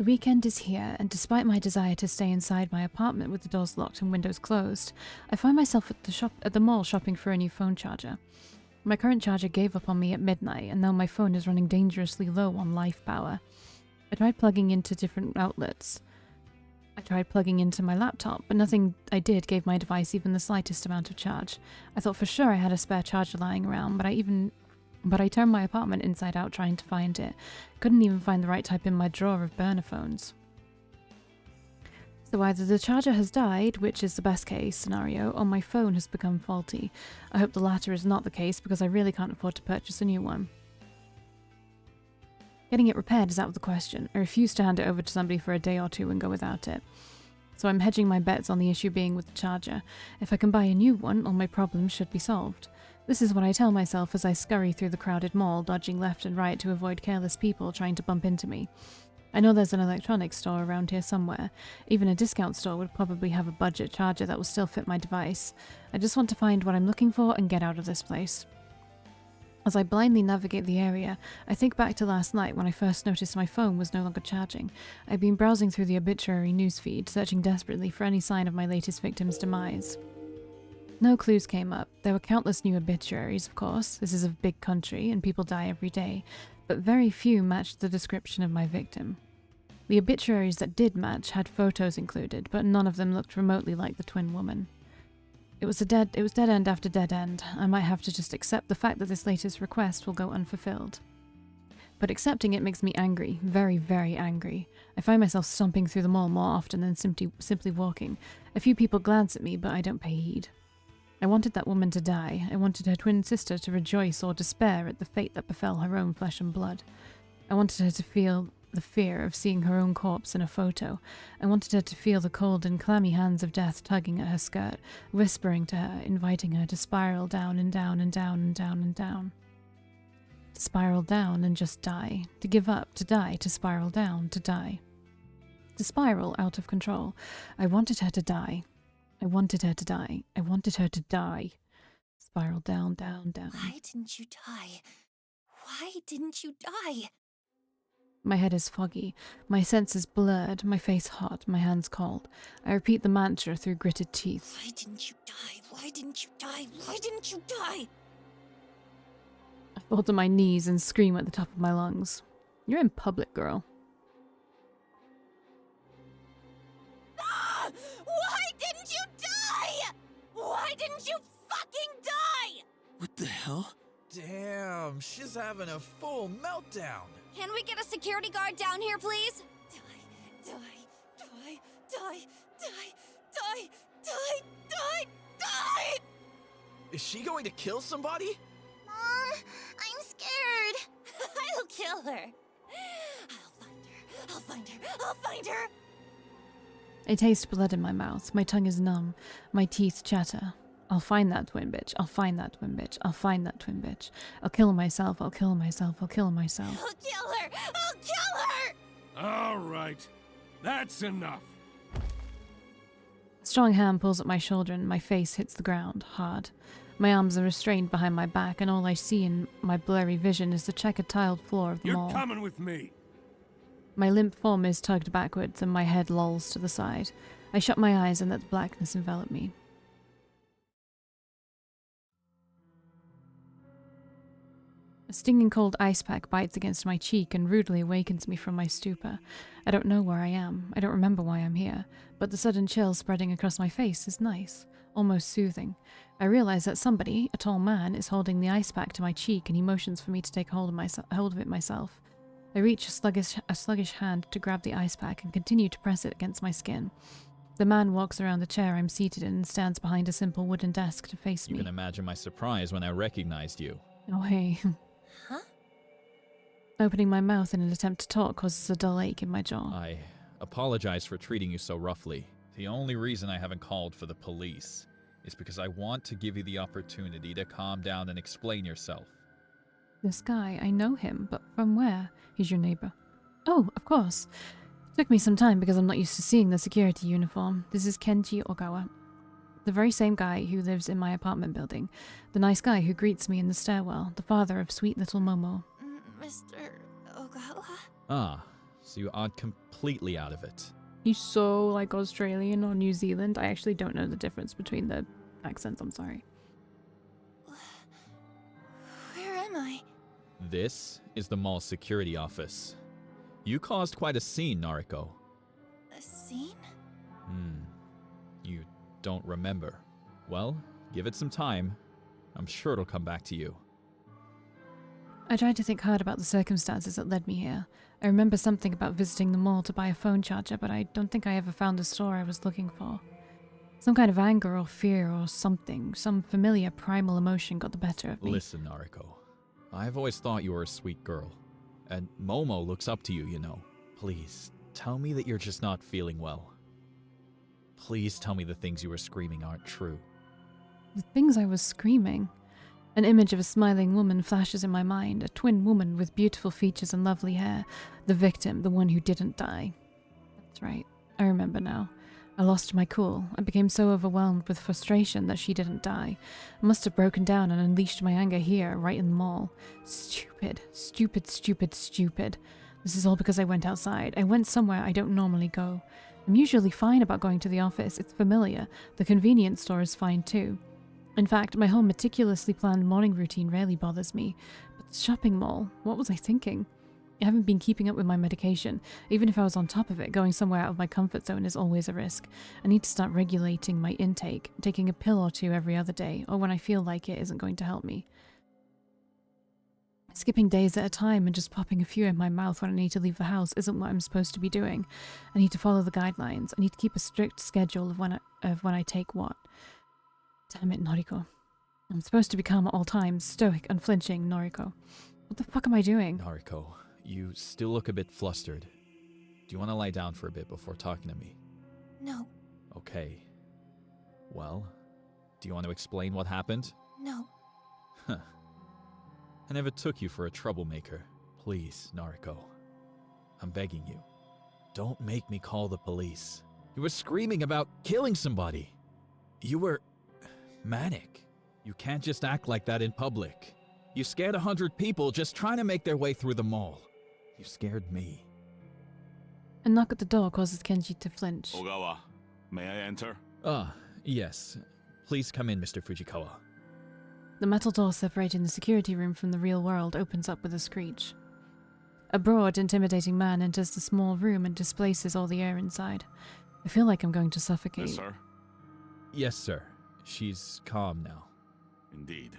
The weekend is here, and despite my desire to stay inside my apartment with the doors locked and windows closed, I find myself at the mall shopping for a new phone charger. My current charger gave up on me at midnight, and now my phone is running dangerously low on life power. I tried plugging into different outlets. I tried plugging into my laptop, but nothing I did gave my device even the slightest amount of charge. I thought for sure I had a spare charger lying around, but I turned my apartment inside out trying to find it. Couldn't even find the right type in my drawer of burner phones. So either the charger has died, which is the best case scenario, or my phone has become faulty. I hope the latter is not the case because I really can't afford to purchase a new one. Getting it repaired is out of the question. I refuse to hand it over to somebody for a day or two and go without it. So I'm hedging my bets on the issue being with the charger. If I can buy a new one, all my problems should be solved. This is what I tell myself as I scurry through the crowded mall, dodging left and right to avoid careless people trying to bump into me. I know there's an electronics store around here somewhere. Even a discount store would probably have a budget charger that will still fit my device. I just want to find what I'm looking for and get out of this place. As I blindly navigate the area, I think back to last night when I first noticed my phone was no longer charging. I'd been browsing through the obituary newsfeed, searching desperately for any sign of my latest victim's demise. No clues came up. There were countless new obituaries, of course. This is a big country, and people die every day, but very few matched the description of my victim. The obituaries that did match had photos included, but none of them looked remotely like the twin woman. It was dead end after dead end. I might have to just accept the fact that this latest request will go unfulfilled. But accepting it makes me angry, very, very angry. I find myself stomping through the mall more often than simply walking. A few people glance at me, but I don't pay heed. I wanted that woman to die. I wanted her twin sister to rejoice or despair at the fate that befell her own flesh and blood. I wanted her to feel the fear of seeing her own corpse in a photo. I wanted her to feel the cold and clammy hands of death tugging at her skirt, whispering to her, inviting her to spiral down and down and down and down and down. To spiral down and just die. To give up, to die, to spiral down, to die. To spiral out of control. I wanted her to die. I wanted her to die. I wanted her to die. Spiral down, down, down. Why didn't you die? Why didn't you die? My head is foggy, my senses blurred, my face hot, my hands cold. I repeat the mantra through gritted teeth. Why didn't you die? Why didn't you die? Why didn't you die? I fall to my knees and scream at the top of my lungs. You're in public, girl. Ah! Why didn't you die? Why didn't you fucking die? What the hell? Damn, she's having a full meltdown. Can we get a security guard down here, please? Die, die, die, die, die, die, die, die! Is she going to kill somebody? Mom, I'm scared. I'll kill her. I'll find her. I'll find her. I taste blood in my mouth. My tongue is numb. My teeth chatter. I'll find that twin bitch. I'll find that twin bitch. I'll find that twin bitch. I'll kill myself. I'll kill myself. I'll kill myself. I'll kill her. I'll kill her. All right. That's enough. A strong hand pulls at my shoulder and my face hits the ground, hard. My arms are restrained behind my back, and all I see in my blurry vision is the checkered tiled floor of the You're mall. coming with me. My limp form is tugged backwards and my head lolls to the side. I shut my eyes and let the blackness envelop me. A stinging cold ice pack bites against my cheek and rudely awakens me from my stupor. I don't know where I am. I don't remember why I'm here, but the sudden chill spreading across my face is nice, almost soothing. I realize that somebody, a tall man, is holding the ice pack to my cheek and he motions for me to take hold of it myself. I reach a sluggish hand to grab the ice pack and continue to press it against my skin. The man walks around the chair I'm seated in and stands behind a simple wooden desk to face me. You can imagine my surprise when I recognized you. Oh, hey. Huh? Opening my mouth in an attempt to talk causes a dull ache in my jaw. I apologize for treating you so roughly. The only reason I haven't called for the police is because I want to give you the opportunity to calm down and explain yourself. This guy, I know him, but from where? He's your neighbor. Oh, of course. Took me some time because I'm not used to seeing the security uniform. This is Kenji Ogawa. The very same guy who lives in my apartment building. The nice guy who greets me in the stairwell. The father of sweet little Momo. Mr. Ogawa? Ah, so you are completely out of it. He's so like Australian or New Zealand. I actually don't know the difference between the accents, I'm sorry. Where am I? This is the mall security office. You caused quite a scene, Noriko. A scene? You don't remember. Well, give it some time. I'm sure it'll come back to you. I tried to think hard about the circumstances that led me here. I remember something about visiting the mall to buy a phone charger, but I don't think I ever found the store I was looking for. Some kind of anger or fear or something, some familiar primal emotion got the better of me. Listen, Noriko. I've always thought you were a sweet girl. And Momo looks up to you, you know. Please, tell me that you're just not feeling well. Please tell me the things you were screaming aren't true. The things I was screaming. An image of a smiling woman flashes in my mind, a twin woman with beautiful features and lovely hair. The victim, the one who didn't die. That's right, I remember now. I lost my cool. I became so overwhelmed with frustration that she didn't die. I must have broken down and unleashed my anger here, right in the mall. Stupid, stupid, stupid, stupid. This is all because I went outside. I went somewhere I don't normally go. I'm usually fine about going to the office. It's familiar. The convenience store is fine too. In fact, my whole meticulously planned morning routine rarely bothers me. But the shopping mall, what was I thinking? I haven't been keeping up with my medication. Even if I was on top of it, going somewhere out of my comfort zone is always a risk. I need to start regulating my intake. Taking a pill or two every other day, or when I feel like it, isn't going to help me. Skipping days at a time and just popping a few in my mouth when I need to leave the house isn't what I'm supposed to be doing. I need to follow the guidelines. I need to keep a strict schedule of when I take what. Damn it, Noriko. I'm supposed to be calm at all times, stoic, unflinching, Noriko. What the fuck am I doing? Noriko, you still look a bit flustered. Do you want to lie down for a bit before talking to me? No, Okay. Well, do you want to explain what happened? no. Huh. I never took you for a troublemaker. Please, Noriko. I'm begging you. Don't make me call the police. You were screaming about killing somebody. You were manic. You can't just act like that in public. You scared 100 people just trying to make their way through the mall. You scared me. A knock at the door causes Kenji to flinch. Ogawa, may I enter? Yes. Please come in, Mr. Fujikawa. The metal door separating the security room from the real world opens up with a screech. A broad, intimidating man enters the small room and displaces all the air inside. I feel like I'm going to suffocate. Yes, sir. Yes, sir. She's calm now. Indeed.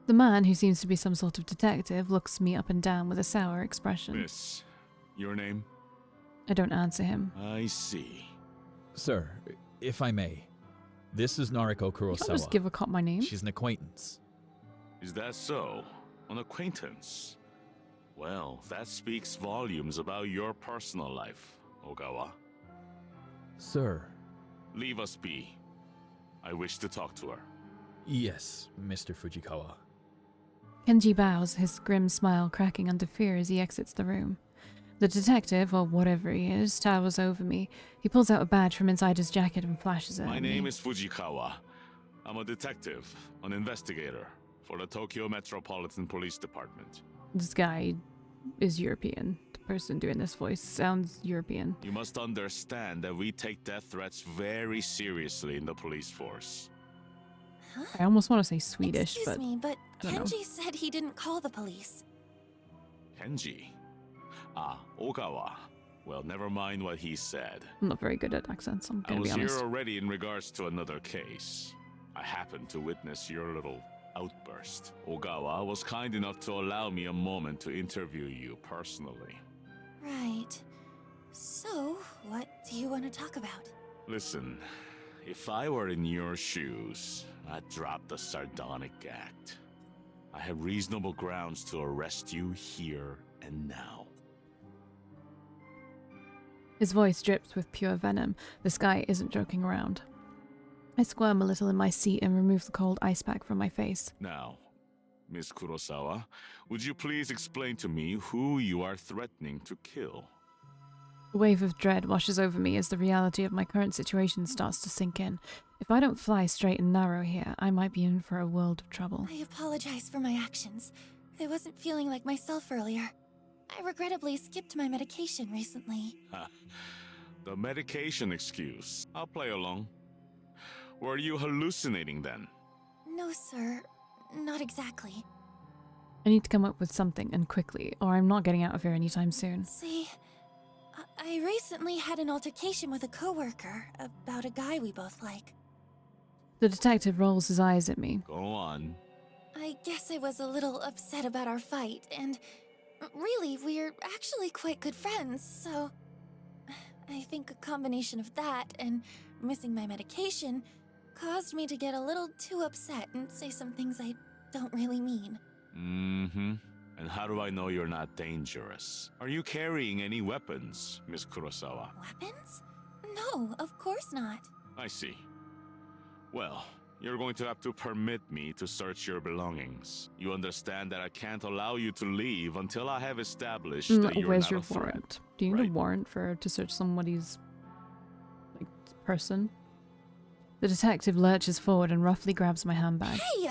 The man, who seems to be some sort of detective, looks me up and down with a sour expression. Miss, your name? I don't answer him. I see. Sir, if I may, this is Noriko You can't Kurosawa. just give a cop my name. She's an acquaintance. Is that so? An acquaintance? Well, that speaks volumes about your personal life, Ogawa. Sir. Leave us be. I wish to talk to her. Yes, Mr. Fujikawa. Kenji bows, his grim smile cracking under fear as he exits the room. The detective, or whatever he is, towers over me. He pulls out a badge from inside his jacket and flashes it My at name me. is Fujikawa. I'm a detective, an investigator for the Tokyo Metropolitan Police Department. This guy is European. The person doing this voice sounds European. You must understand that we take death threats very seriously in the police force. I almost want to say Swedish, Excuse but me, but I don't know. Kenji said he didn't call the police. Kenji? Ogawa. Well, never mind what he said. I'm not very good at accents, I'm I gonna be was here honest. already in regards to another case. I happened to witness your little outburst. Ogawa was kind enough to allow me a moment to interview you personally. Right. So, what do you want to talk about? Listen, if I were in your shoes, I'd drop the sardonic act. I have reasonable grounds to arrest you here and now. His voice drips with pure venom. This guy isn't joking around. I squirm a little in my seat and remove the cold ice pack from my face. Now, Miss Kurosawa, would you please explain to me who you are threatening to kill? A wave of dread washes over me as the reality of my current situation starts to sink in. If I don't fly straight and narrow here, I might be in for a world of trouble. I apologize for my actions. I wasn't feeling like myself earlier. I regrettably skipped my medication recently. The medication excuse. I'll play along. Were you hallucinating then? No, sir. Not exactly. I need to come up with something, and quickly, or I'm not getting out of here anytime soon. See, I recently had an altercation with a coworker about a guy we both like. The detective rolls his eyes at me. Go on. I guess I was a little upset about our fight, and really, we're actually quite good friends, so I think a combination of that and missing my medication caused me to get a little too upset and say some things I don't really mean. Mm-hmm. And how do I know you're not dangerous? Are you carrying any weapons, Miss Kurosawa? Weapons? No, of course not. I see. Well, you're going to have to permit me to search your belongings. You understand that I can't allow you to leave until I have established that you're Where's not your a threat. warrant? Do you need a warrant to search somebody's, like, person? The detective lurches forward and roughly grabs my handbag. Hey!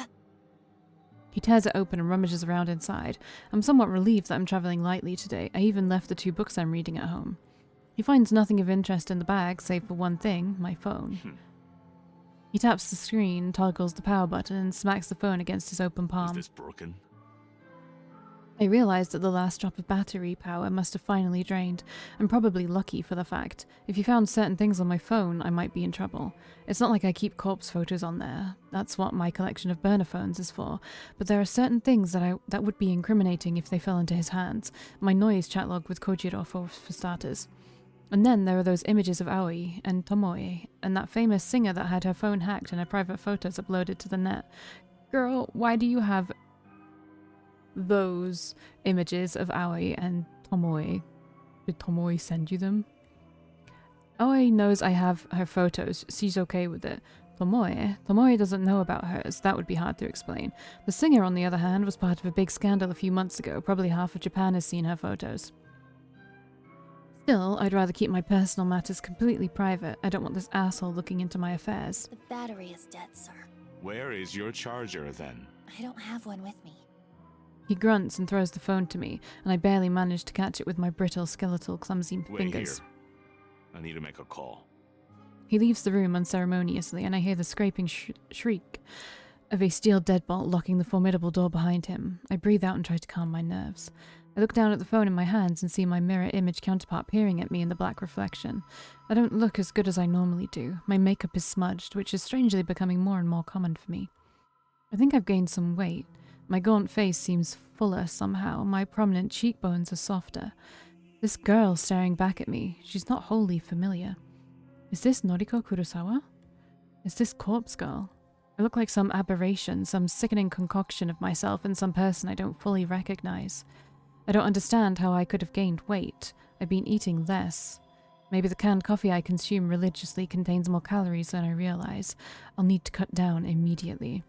He tears it open and rummages around inside. I'm somewhat relieved that I'm traveling lightly today. I even left the 2 books I'm reading at home. He finds nothing of interest in the bag, save for one thing, my phone. He taps the screen, toggles the power button, and smacks the phone against his open palm. Is this broken? I realized that the last drop of battery power must have finally drained. I'm probably lucky for the fact. If you found certain things on my phone, I might be in trouble. It's not like I keep corpse photos on there. That's what my collection of burner phones is for. But there are certain things that would be incriminating if they fell into his hands. My noise chat log with Kojiro for starters. And then there are those images of Aoi and Tomoe, and that famous singer that had her phone hacked and her private photos uploaded to the net. Girl, why do you have those images of Aoi and Tomoe? Did Tomoe send you them? Aoi knows I have her photos. She's okay with it. Tomoe doesn't know about hers. That would be hard to explain. The singer, on the other hand, was part of a big scandal a few months ago. Probably half of Japan has seen her photos. Still, I'd rather keep my personal matters completely private. I don't want this asshole looking into my affairs. The battery is dead, sir. Where is your charger then? I don't have one with me. He grunts and throws the phone to me, and I barely manage to catch it with my brittle, skeletal, clumsy Wait fingers. here. I need to make a call. He leaves the room unceremoniously, and I hear the scraping shriek of a steel deadbolt locking the formidable door behind him. I breathe out and try to calm my nerves. I look down at the phone in my hands and see my mirror image counterpart peering at me in the black reflection. I don't look as good as I normally do. My makeup is smudged, which is strangely becoming more and more common for me. I think I've gained some weight. My gaunt face seems fuller somehow. My prominent cheekbones are softer. This girl staring back at me, she's not wholly familiar. Is this Noriko Kurosawa? Is this corpse girl? I look like some aberration, some sickening concoction of myself and some person I don't fully recognize. I don't understand how I could have gained weight. I've been eating less. Maybe the canned coffee I consume religiously contains more calories than I realize. I'll need to cut down immediately.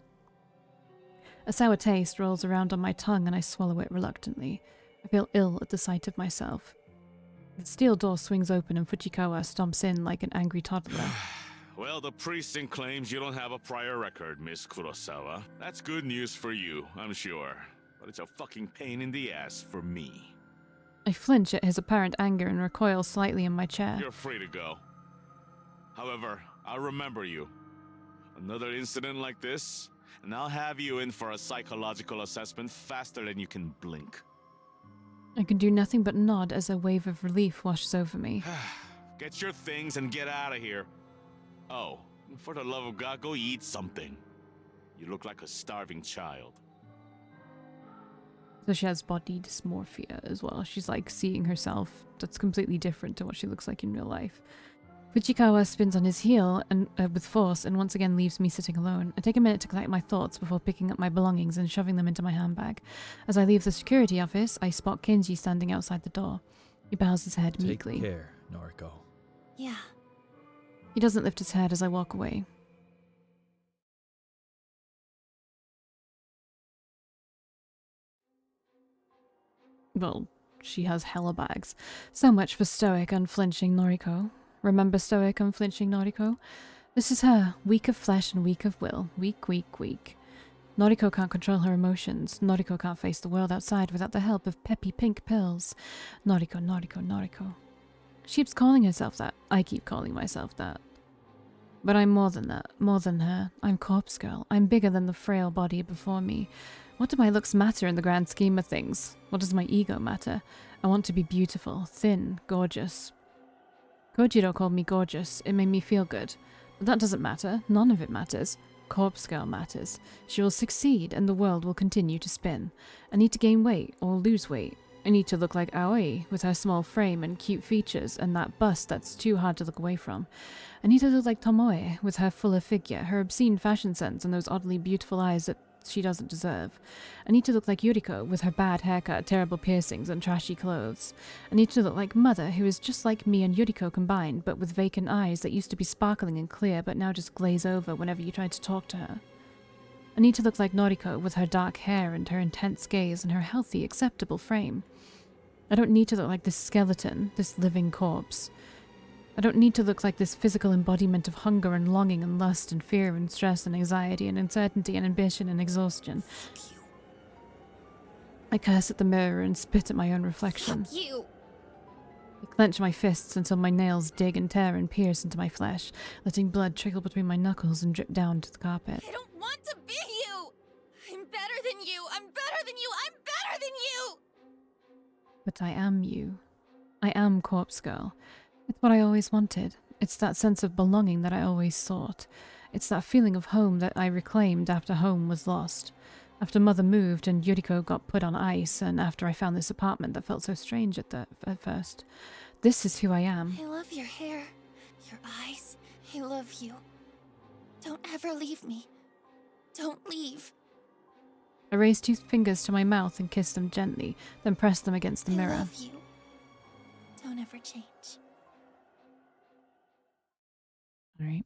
A sour taste rolls around on my tongue and I swallow it reluctantly. I feel ill at the sight of myself. The steel door swings open and Fujikawa stomps in like an angry toddler. Well, the precinct claims you don't have a prior record, Miss Kurosawa. That's good news for you, I'm sure. But it's a fucking pain in the ass for me. I flinch at his apparent anger and recoil slightly in my chair. You're free to go. However, I'll remember you. Another incident like this, and I'll have you in for a psychological assessment faster than you can blink. I can do nothing but nod as a wave of relief washes over me. Get your things and get out of here. Oh, for the love of God, go eat something. You look like a starving child. So she has body dysmorphia as well. She's like seeing herself that's completely different to what she looks like in real life. Fujikawa spins on his heel and with force and once again leaves me sitting alone. I take a minute to collect my thoughts before picking up my belongings and shoving them into my handbag. As I leave the security office, I spot Kinji standing outside the door. He bows his head meekly. Take care, Noriko. Yeah. He doesn't lift his head as I walk away. Well, she has hella bags. So much for Stoic, unflinching Noriko. Remember Stoic, unflinching Noriko? This is her, weak of flesh and weak of will. Weak, weak, weak. Noriko can't control her emotions. Noriko can't face the world outside without the help of peppy pink pills. Noriko, Noriko, Noriko. She keeps calling herself that. I keep calling myself that. But I'm more than that, more than her. I'm Corpse Girl. I'm bigger than the frail body before me. What do my looks matter in the grand scheme of things? What does my ego matter? I want to be beautiful, thin, gorgeous. Kojiro called me gorgeous. It made me feel good. But that doesn't matter. None of it matters. Corpse Girl matters. She will succeed and the world will continue to spin. I need to gain weight or lose weight. I need to look like Aoi, with her small frame and cute features and that bust that's too hard to look away from. I need to look like Tomoe, with her fuller figure, her obscene fashion sense and those oddly beautiful eyes that she doesn't deserve. I need to look like Yuriko, with her bad haircut, terrible piercings and trashy clothes. I need to look like Mother, who is just like me and Yuriko combined, but with vacant eyes that used to be sparkling and clear but now just glaze over whenever you tried to talk to her. I need to look like Noriko, with her dark hair and her intense gaze and her healthy, acceptable frame. I don't need to look like this skeleton, this living corpse. I don't need to look like this physical embodiment of hunger and longing and lust and fear and stress and anxiety and uncertainty and ambition and exhaustion. I curse at the mirror and spit at my own reflection. Fuck you! I clench my fists until my nails dig and tear and pierce into my flesh, letting blood trickle between my knuckles and drip down to the carpet. I don't want to be you! I'm better than you! I'm better than you! I'm better than you! But I am you. I am Corpse Girl. It's what I always wanted. It's that sense of belonging that I always sought. It's that feeling of home that I reclaimed after home was lost. After Mother moved and Yuriko got put on ice, and after I found this apartment that felt so strange at first. This is who I am. I love your hair, your eyes. I love you. Don't ever leave me. Don't leave. I raised 2 fingers to my mouth and kissed them gently, then pressed them against the mirror. I love you. Don't ever change. All right.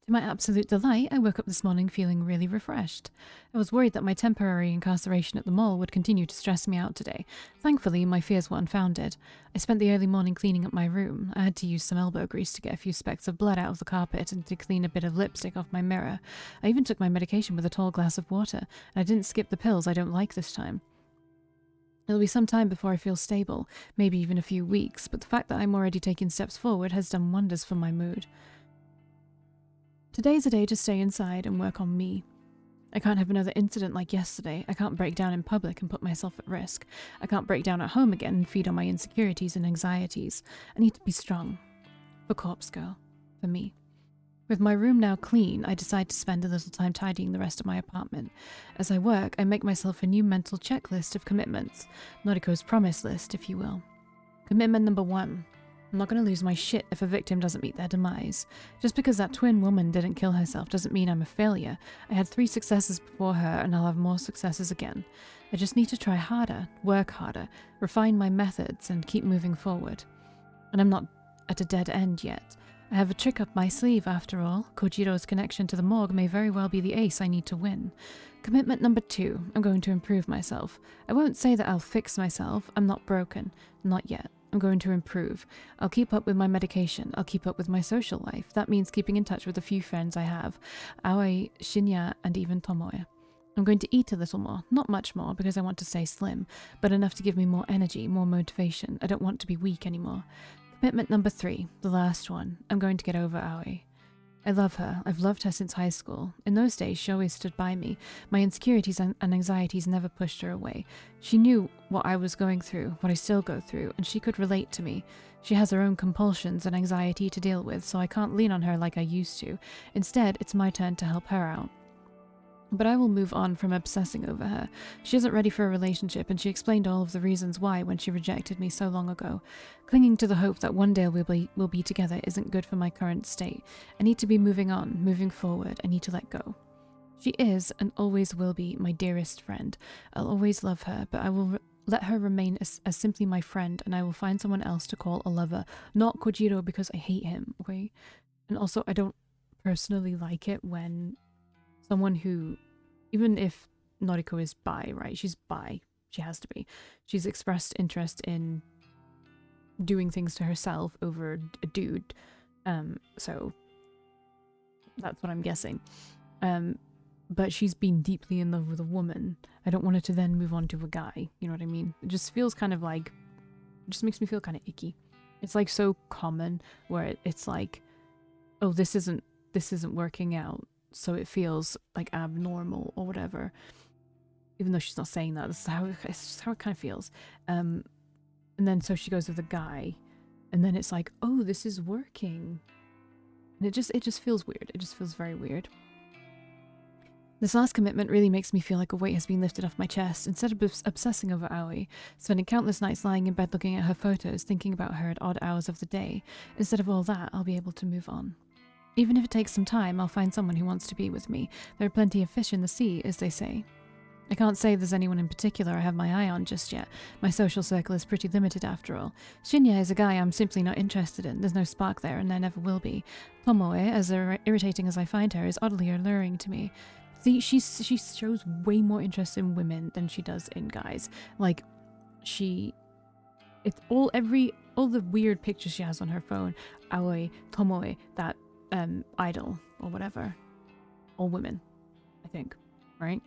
To my absolute delight, I woke up this morning feeling really refreshed. I was worried that my temporary incarceration at the mall would continue to stress me out today. Thankfully, my fears were unfounded. I spent the early morning cleaning up my room. I had to use some elbow grease to get a few specks of blood out of the carpet and to clean a bit of lipstick off my mirror. I even took my medication with a tall glass of water, and I didn't skip the pills I don't like this time. It'll be some time before I feel stable, maybe even a few weeks, but the fact that I'm already taking steps forward has done wonders for my mood. Today's a day to stay inside and work on me. I can't have another incident like yesterday. I can't break down in public and put myself at risk. I can't break down at home again and feed on my insecurities and anxieties. I need to be strong. For Corpse Girl. For me. With my room now clean, I decide to spend a little time tidying the rest of my apartment. As I work, I make myself a new mental checklist of commitments. Noriko's promise list, if you will. Commitment number 1. I'm not going to lose my shit if a victim doesn't meet their demise. Just because that twin woman didn't kill herself doesn't mean I'm a failure. I had 3 successes before her and I'll have more successes again. I just need to try harder, work harder, refine my methods and keep moving forward. And I'm not at a dead end yet. I have a trick up my sleeve after all. Kojiro's connection to the morgue may very well be the ace I need to win. Commitment number 2. I'm going to improve myself. I won't say that I'll fix myself. I'm not broken. Not yet. I'm going to improve. I'll keep up with my medication. I'll keep up with my social life. That means keeping in touch with the few friends I have. Aoi, Shinya, and even Tomoe. I'm going to eat a little more. Not much more, because I want to stay slim, but enough to give me more energy, more motivation. I don't want to be weak anymore. Commitment number 3, the last one. I'm going to get over Aoi. I love her. I've loved her since high school. In those days, she always stood by me. My insecurities and anxieties never pushed her away. She knew what I was going through, what I still go through, and she could relate to me. She has her own compulsions and anxiety to deal with, so I can't lean on her like I used to. Instead, it's my turn to help her out. But I will move on from obsessing over her. She isn't ready for a relationship, and she explained all of the reasons why when she rejected me so long ago. Clinging to the hope that one day we'll be together isn't good for my current state. I need to be moving on, moving forward. I need to let go. She is, and always will be, my dearest friend. I'll always love her, but I will let her remain as simply my friend, and I will find someone else to call a lover. Not Kojiro, because I hate him, okay? And also, I don't personally like it when someone who, even if Noriko is bi, right? She's bi. She has to be. She's expressed interest in doing things to herself over a dude. So that's what I'm guessing. But she's been deeply in love with a woman. I don't want her to then move on to a guy. You know what I mean? It just feels kind of like, it just makes me feel kind of icky. It's like so common where it's like, oh, this isn't working out, so it feels like abnormal or whatever. Even though she's not saying that, this is how it kind of feels. And then so she goes with a guy, and then it's like, oh, this is working, and it just feels weird. It just feels very weird. This last commitment really makes me feel like a weight has been lifted off my chest. Instead of obsessing over Aoi, spending countless nights lying in bed looking at her photos, thinking about her at odd hours of the day, instead of all that, I'll be able to move on. Even if it takes some time, I'll find someone who wants to be with me. There are plenty of fish in the sea, as they say. I can't say there's anyone in particular I have my eye on just yet. My social circle is pretty limited after all. Shinya is a guy I'm simply not interested in. There's no spark there, and there never will be. Tomoe, as irritating as I find her, is oddly alluring to me. See, she shows way more interest in women than she does in guys. Like, it's all the weird pictures she has on her phone. Aoi, Tomoe, that idol or whatever, all women, I think, right?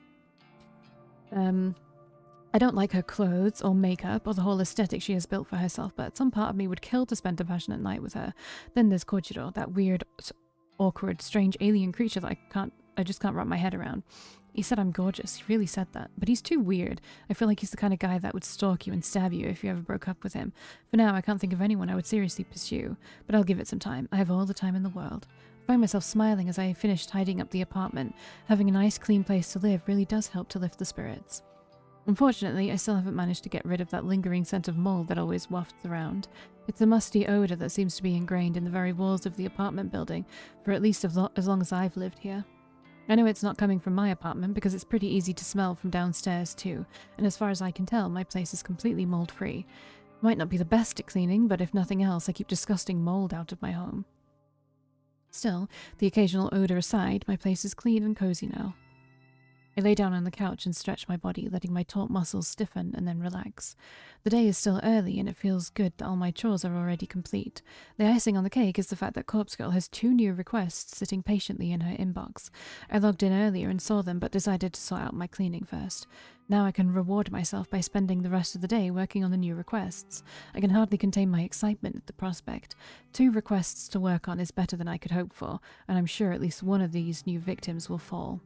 I don't like her clothes or makeup or the whole aesthetic she has built for herself, but some part of me would kill to spend a passionate night with her. Then there's Kojiro, that weird, awkward, strange alien creature that I just can't wrap my head around. He said I'm gorgeous, he really said that, but he's too weird. I feel like he's the kind of guy that would stalk you and stab you if you ever broke up with him. For now, I can't think of anyone I would seriously pursue, but I'll give it some time. I have all the time in the world. I find myself smiling as I finish tidying up the apartment. Having a nice, clean place to live really does help to lift the spirits. Unfortunately, I still haven't managed to get rid of that lingering scent of mold that always wafts around. It's a musty odour that seems to be ingrained in the very walls of the apartment building for at least as long as I've lived here. I know it's not coming from my apartment because it's pretty easy to smell from downstairs too, and as far as I can tell, my place is completely mold-free. Might not be the best at cleaning, but if nothing else, I keep disgusting mold out of my home. Still, the occasional odour aside, my place is clean and cozy now. I lay down on the couch and stretch my body, letting my taut muscles stiffen and then relax. The day is still early, and it feels good that all my chores are already complete. The icing on the cake is the fact that Corpse Girl has 2 new requests sitting patiently in her inbox. I logged in earlier and saw them, but decided to sort out my cleaning first. Now I can reward myself by spending the rest of the day working on the new requests. I can hardly contain my excitement at the prospect. 2 requests to work on is better than I could hope for, and I'm sure at least one of these new victims will fall.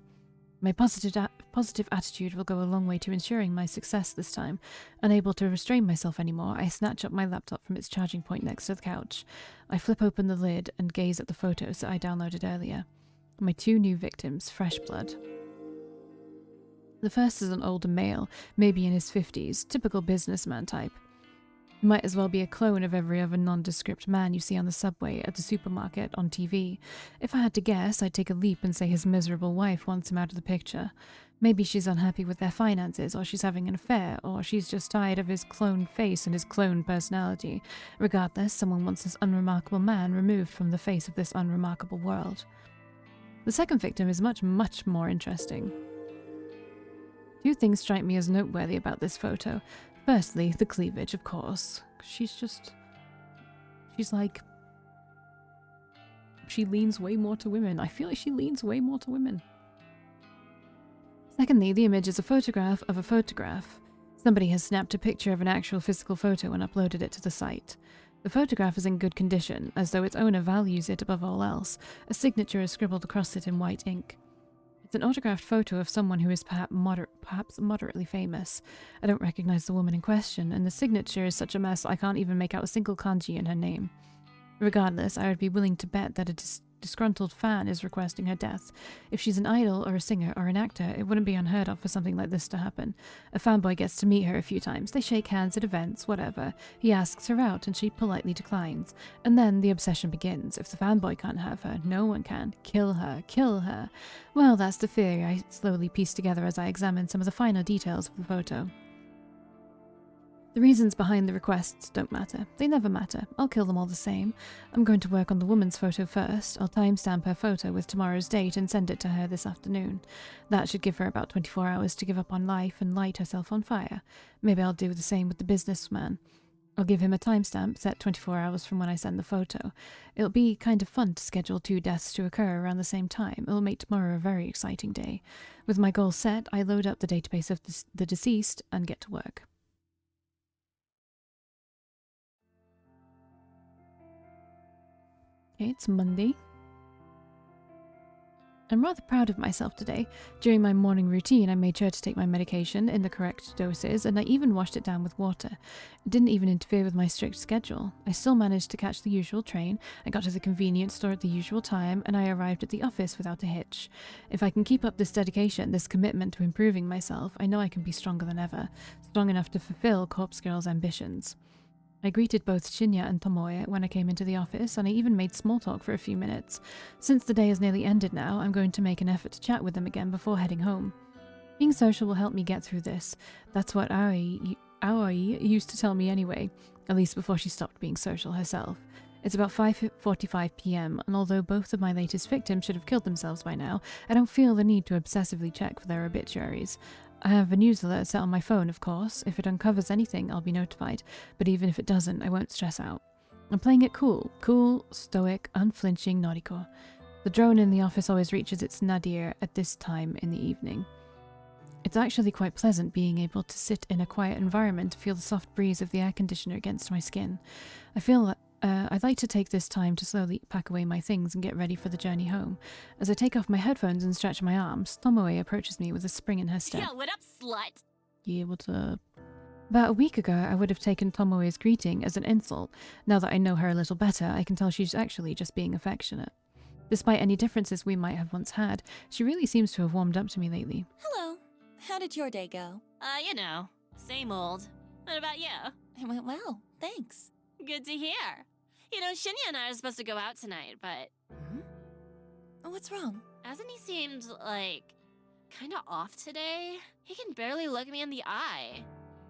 My positive attitude will go a long way to ensuring my success this time. Unable to restrain myself anymore, I snatch up my laptop from its charging point next to the couch. I flip open the lid and gaze at the photos that I downloaded earlier. My 2 new victims, fresh blood. The first is an older male, maybe in his 50s, typical businessman type. He might as well be a clone of every other nondescript man you see on the subway, at the supermarket, on TV. If I had to guess, I'd take a leap and say his miserable wife wants him out of the picture. Maybe she's unhappy with their finances, or she's having an affair, or she's just tired of his clone face and his clone personality. Regardless, someone wants this unremarkable man removed from the face of this unremarkable world. The second victim is much, much more interesting. 2 things strike me as noteworthy about this photo. Firstly, the cleavage, of course. She's like... She leans way more to women. I feel like she leans way more to women. Secondly, the image is a photograph of a photograph. Somebody has snapped a picture of an actual physical photo and uploaded it to the site. The photograph is in good condition, as though its owner values it above all else. A signature is scribbled across it in white ink. It's an autographed photo of someone who is perhaps moderately famous. I don't recognize the woman in question, and the signature is such a mess I can't even make out a single kanji in her name. Regardless, I would be willing to bet that a disgruntled fan is requesting her death. If she's an idol or a singer or an actor, it wouldn't be unheard of for something like this to happen. A fanboy gets to meet her a few times. They shake hands at events, whatever. He asks her out and she politely declines. And then the obsession begins. If the fanboy can't have her, no one can. Kill her, kill her. Well, that's the theory I slowly piece together as I examine some of the finer details of the photo. The reasons behind the requests don't matter. They never matter. I'll kill them all the same. I'm going to work on the woman's photo first. I'll timestamp her photo with tomorrow's date and send it to her this afternoon. That should give her about 24 hours to give up on life and light herself on fire. Maybe I'll do the same with the businessman. I'll give him a timestamp set 24 hours from when I send the photo. It'll be kind of fun to schedule 2 deaths to occur around the same time. It'll make tomorrow a very exciting day. With my goal set, I load up the database of the deceased and get to work. Okay, it's Monday. I'm rather proud of myself today. During my morning routine, I made sure to take my medication in the correct doses, and I even washed it down with water. It didn't even interfere with my strict schedule. I still managed to catch the usual train, I got to the convenience store at the usual time, and I arrived at the office without a hitch. If I can keep up this dedication, this commitment to improving myself, I know I can be stronger than ever, strong enough to fulfill Corpse Girl's ambitions. I greeted both Shinya and Tomoe when I came into the office, and I even made small talk for a few minutes. Since the day has nearly ended now, I'm going to make an effort to chat with them again before heading home. Being social will help me get through this. That's what Aoi used to tell me anyway, at least before she stopped being social herself. It's about 5:45 p.m, and although both of my latest victims should have killed themselves by now, I don't feel the need to obsessively check for their obituaries. I have a news alert set on my phone, of course. If it uncovers anything, I'll be notified, but even if it doesn't, I won't stress out. I'm playing it cool. Cool, stoic, unflinching Noriko. The drone in the office always reaches its nadir at this time in the evening. It's actually quite pleasant being able to sit in a quiet environment to feel the soft breeze of the air conditioner against my skin. I feel that I'd like to take this time to slowly pack away my things and get ready for the journey home. As I take off my headphones and stretch my arms, Tomoe approaches me with a spring in her step. Yo, what up, slut? Yeah, what's up? About a week ago, I would have taken Tomoe's greeting as an insult. Now that I know her a little better, I can tell she's actually just being affectionate. Despite any differences we might have once had, she really seems to have warmed up to me lately. Hello. How did your day go? You know, same old. What about you? It went well, thanks. Good to hear. You know, Shinya and I are supposed to go out tonight, but... What's wrong? Hasn't he seemed, like, kinda off today? He can barely look me in the eye.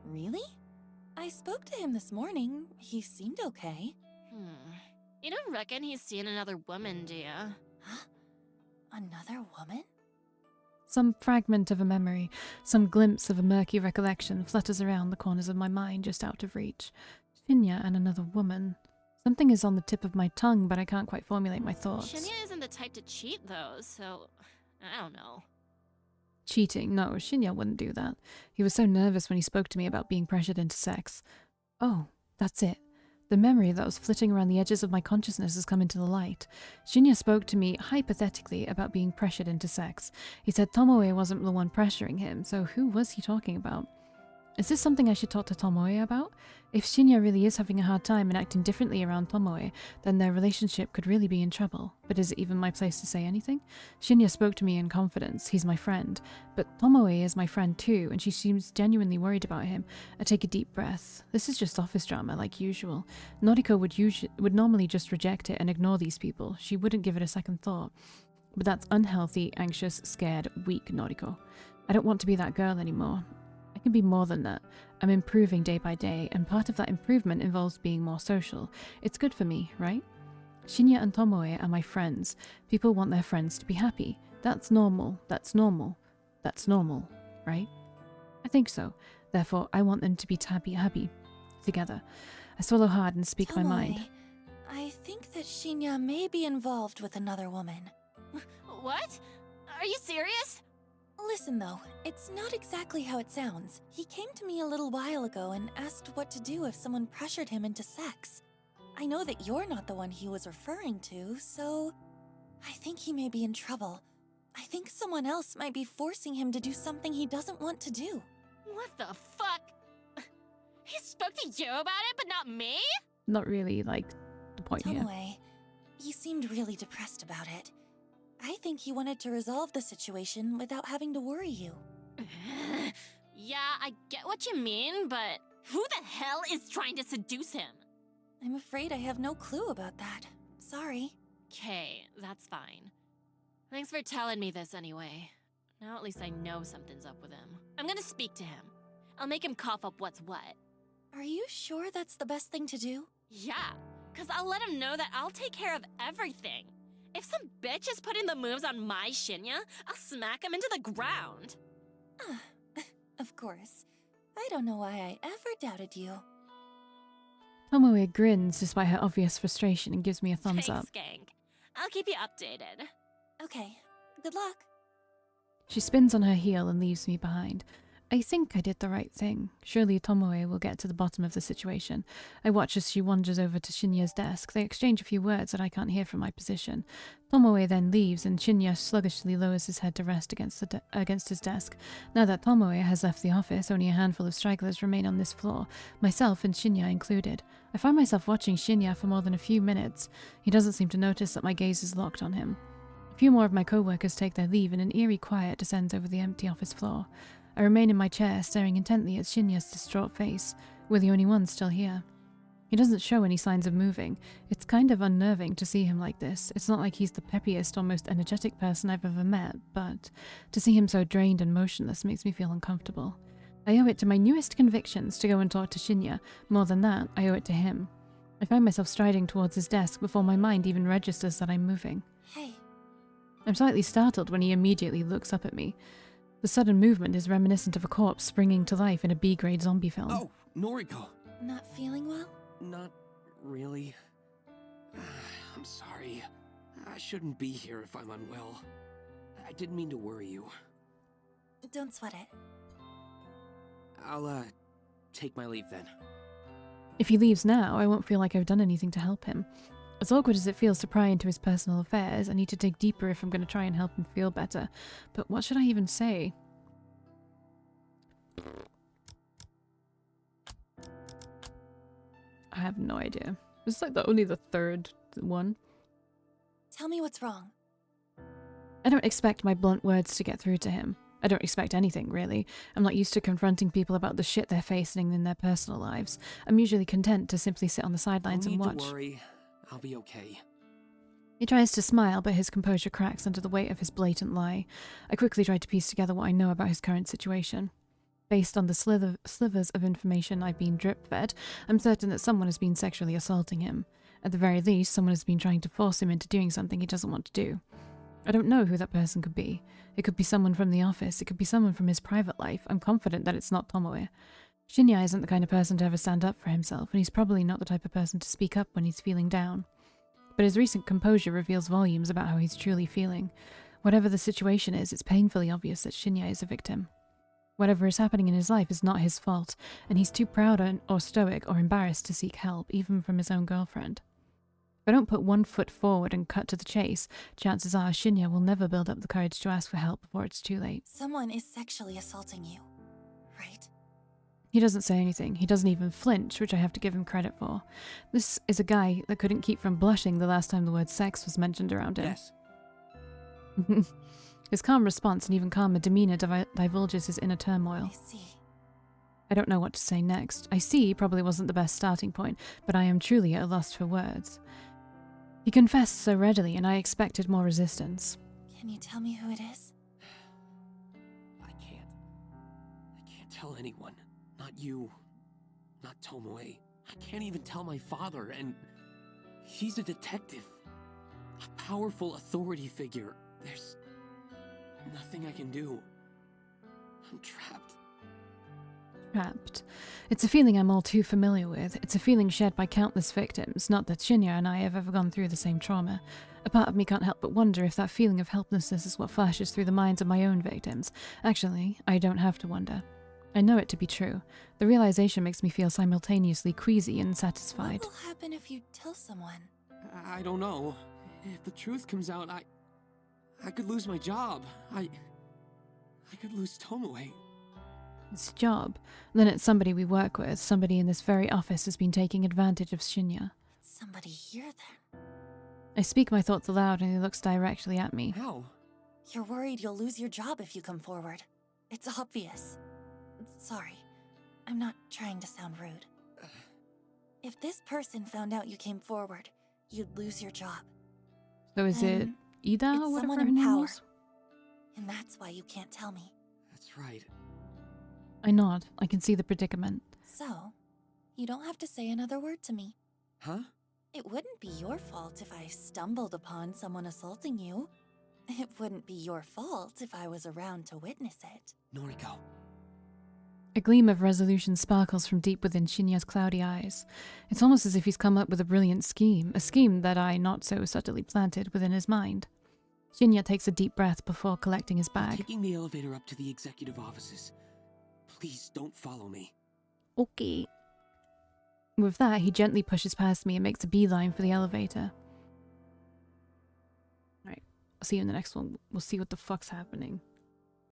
Really? I spoke to him this morning. He seemed okay. You don't reckon he's seen another woman, do ya? Huh? Another woman? Some fragment of a memory, some glimpse of a murky recollection flutters around the corners of my mind just out of reach. Shinya and another woman. Something is on the tip of my tongue, but I can't quite formulate my thoughts. Shinya isn't the type to cheat, though, so... I don't know. Cheating? No, Shinya wouldn't do that. He was so nervous when he spoke to me about being pressured into sex. Oh, that's it. The memory that was flitting around the edges of my consciousness has come into the light. Shinya spoke to me hypothetically about being pressured into sex. He said Tomoe wasn't the one pressuring him, so who was he talking about? Is this something I should talk to Tomoe about? If Shinya really is having a hard time and acting differently around Tomoe, then their relationship could really be in trouble. But is it even my place to say anything? Shinya spoke to me in confidence. He's my friend. But Tomoe is my friend too, and she seems genuinely worried about him. I take a deep breath. This is just office drama, like usual. Noriko would normally just reject it and ignore these people. She wouldn't give it a second thought. But that's unhealthy, anxious, scared, weak Noriko. I don't want to be that girl anymore. I can be more than that. I'm improving day by day, and part of that improvement involves being more social. It's good for me, right? Shinya and Tomoe are my friends. People want their friends to be happy. That's normal. That's normal. That's normal, right? I think so. Therefore, I want them to be happy. Together. I swallow hard and speak my mind. Tomoe, I think that Shinya may be involved with another woman. What? Are you serious? Listen though, it's not exactly how it sounds. He came to me a little while ago and asked what to do if someone pressured him into sex. I know that you're not the one he was referring to, so... I think he may be in trouble. I think someone else might be forcing him to do something he doesn't want to do. What the fuck? He spoke to you about it, but not me? Not really, like, the point here. Tomoe, he seemed really depressed about it. I think he wanted to resolve the situation without having to worry you. Yeah, I get what you mean, but who the hell is trying to seduce him? I'm afraid I have no clue about that. Sorry. Okay, that's fine. Thanks for telling me this anyway. Now at least I know something's up with him. I'm gonna speak to him. I'll make him cough up what's what. Are you sure that's the best thing to do? Yeah, cause I'll let him know that I'll take care of everything. If some bitch is putting the moves on my Shinya, I'll smack him into the ground. Of course. I don't know why I ever doubted you. Tomoe grins despite her obvious frustration and gives me a thumbs Thanks, up. gang. I'll keep you updated. Okay, good luck. She spins on her heel and leaves me behind. I think I did the right thing. Surely Tomoe will get to the bottom of the situation. I watch as she wanders over to Shinya's desk. They exchange a few words that I can't hear from my position. Tomoe then leaves, and Shinya sluggishly lowers his head to rest against his desk. Now that Tomoe has left the office, only a handful of stragglers remain on this floor, myself and Shinya included. I find myself watching Shinya for more than a few minutes. He doesn't seem to notice that my gaze is locked on him. A few more of my co-workers take their leave, and an eerie quiet descends over the empty office floor. I remain in my chair, staring intently at Shinya's distraught face. We're the only ones still here. He doesn't show any signs of moving. It's kind of unnerving to see him like this. It's not like he's the peppiest or most energetic person I've ever met, but to see him so drained and motionless makes me feel uncomfortable. I owe it to my newest convictions to go and talk to Shinya. More than that, I owe it to him. I find myself striding towards his desk before my mind even registers that I'm moving. Hey. I'm slightly startled when he immediately looks up at me. The sudden movement is reminiscent of a corpse springing to life in a B-grade zombie film. Oh, Noriko. Not feeling well? Not really. I'm sorry. I shouldn't be here if I'm unwell. I didn't mean to worry you. Don't sweat it. I'll, take my leave then. If he leaves now, I won't feel like I've done anything to help him. As awkward as it feels to pry into his personal affairs, I need to dig deeper if I'm going to try and help him feel better. But what should I even say? I have no idea. This is like only the third one. Tell me what's wrong. I don't expect my blunt words to get through to him. I don't expect anything, really. I'm not used to confronting people about the shit they're facing in their personal lives. I'm usually content to simply sit on the sidelines and watch. Don't worry. I'll be okay. He tries to smile, but his composure cracks under the weight of his blatant lie. I quickly try to piece together what I know about his current situation. Based on the slivers of information I've been drip-fed, I'm certain that someone has been sexually assaulting him. At the very least, someone has been trying to force him into doing something he doesn't want to do. I don't know who that person could be. It could be someone from the office, it could be someone from his private life. I'm confident that it's not Tomoe. Shinya isn't the kind of person to ever stand up for himself, and he's probably not the type of person to speak up when he's feeling down. But his recent composure reveals volumes about how he's truly feeling. Whatever the situation is, it's painfully obvious that Shinya is a victim. Whatever is happening in his life is not his fault, and he's too proud or stoic or embarrassed to seek help, even from his own girlfriend. If I don't put one foot forward and cut to the chase, chances are Shinya will never build up the courage to ask for help before it's too late. Someone is sexually assaulting you, right? He doesn't say anything. He doesn't even flinch, which I have to give him credit for. This is a guy that couldn't keep from blushing the last time the word sex was mentioned around him. Yes. His calm response and even calmer demeanor divulges his inner turmoil. I see. I don't know what to say next. I see probably wasn't the best starting point, but I am truly at a loss for words. He confessed so readily, and I expected more resistance. Can you tell me who it is? I can't tell anyone. Not you. Not Tomoe. I can't even tell my father, and he's a detective. A powerful authority figure. There's nothing I can do. I'm trapped. Trapped. It's a feeling I'm all too familiar with. It's a feeling shared by countless victims, not that Shinya and I have ever gone through the same trauma. A part of me can't help but wonder if that feeling of helplessness is what flashes through the minds of my own victims. Actually, I don't have to wonder. I know it to be true. The realization makes me feel simultaneously queasy and satisfied. What will happen if you tell someone? I don't know. If the truth comes out, I could lose my job. I could lose Tomoe. It's a job. Then it's somebody we work with. Somebody in this very office has been taking advantage of Shinya. Somebody here then? I speak my thoughts aloud and he looks directly at me. How? You're worried you'll lose your job if you come forward. It's obvious. Sorry. I'm not trying to sound rude. If this person found out you came forward, you'd lose your job. So is it Then Ida it's or whatever someone her in name power. was? And that's why you can't tell me. That's right. I nod. I can see the predicament. So, you don't have to say another word to me. Huh? It wouldn't be your fault if I stumbled upon someone assaulting you. It wouldn't be your fault if I was around to witness it. Noriko. A gleam of resolution sparkles from deep within Shinya's cloudy eyes. It's almost as if he's come up with a brilliant scheme, a scheme that I not so subtly planted within his mind. Shinya takes a deep breath before collecting his I'm bag. taking the elevator up to the executive offices. Please don't follow me. Okay. With that, he gently pushes past me and makes a beeline for the elevator. Alright, I'll see you in the next one. We'll see what the fuck's happening.